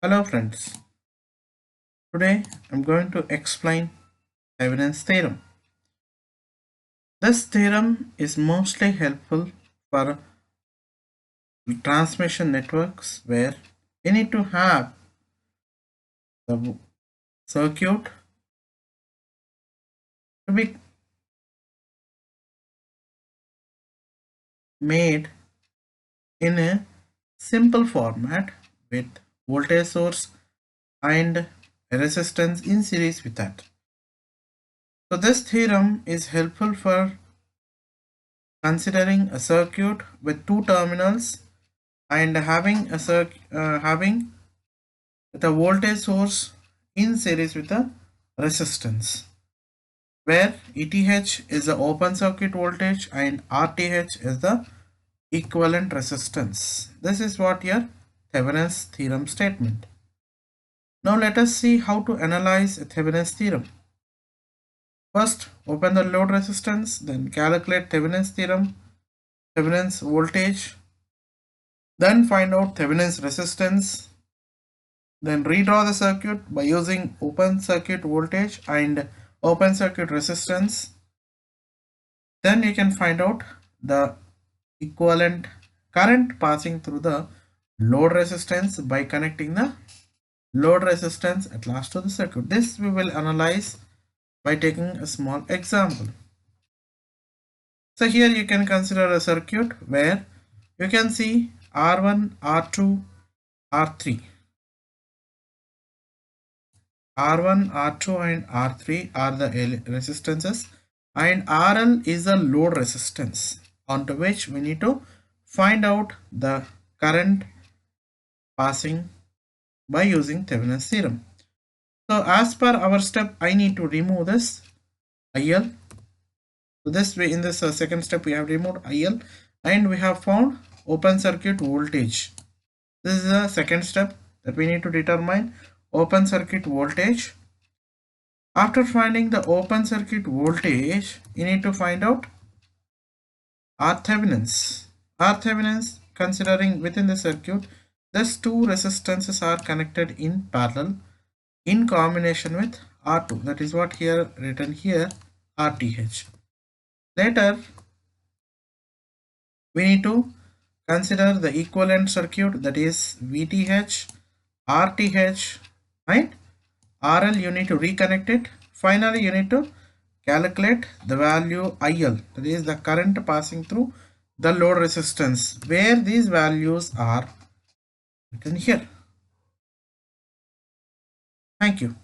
Hello friends, today I'm going to explain Thevenins theorem. This theorem is mostly helpful for transmission networks where we need to have the circuit to be made in a simple format with voltage source and a resistance in series with that. So this theorem is helpful for considering a circuit with two terminals and having the voltage source in series with the resistance, where ETH is the open circuit voltage and RTH is the equivalent resistance. This is what your Thevenins theorem statement. Now let us see how to analyze a Thevenins theorem. First, open the load resistance, then calculate Thevenins theorem, Thevenins voltage, then find out Thevenins resistance, then redraw the circuit by using open circuit voltage and open circuit resistance. Then you can find out the equivalent current passing through the load resistance by connecting the load resistance at last to the circuit. This we will analyze by taking a small example. So here you can consider a circuit where you can see R1, R2, R3. R1, R2 and R3 are the resistances and RL is the load resistance onto which we need to find out the current passing by using Thevenins theorem. So as per our step, I need to remove this IL. So this way in this second step we have removed IL and we have found open circuit voltage. This is the second step that we need to determine open circuit voltage. After finding the open circuit voltage, you need to find out RThevenins. RThevenins, considering within the circuit, these two resistances are connected in parallel in combination with R2. That is what here written here, RTH. Later, we need to consider the equivalent circuit, that is VTH, RTH and RL. You need to reconnect it. Finally, you need to calculate the value IL, that is the current passing through the load resistance, where these values are written here. Thank you.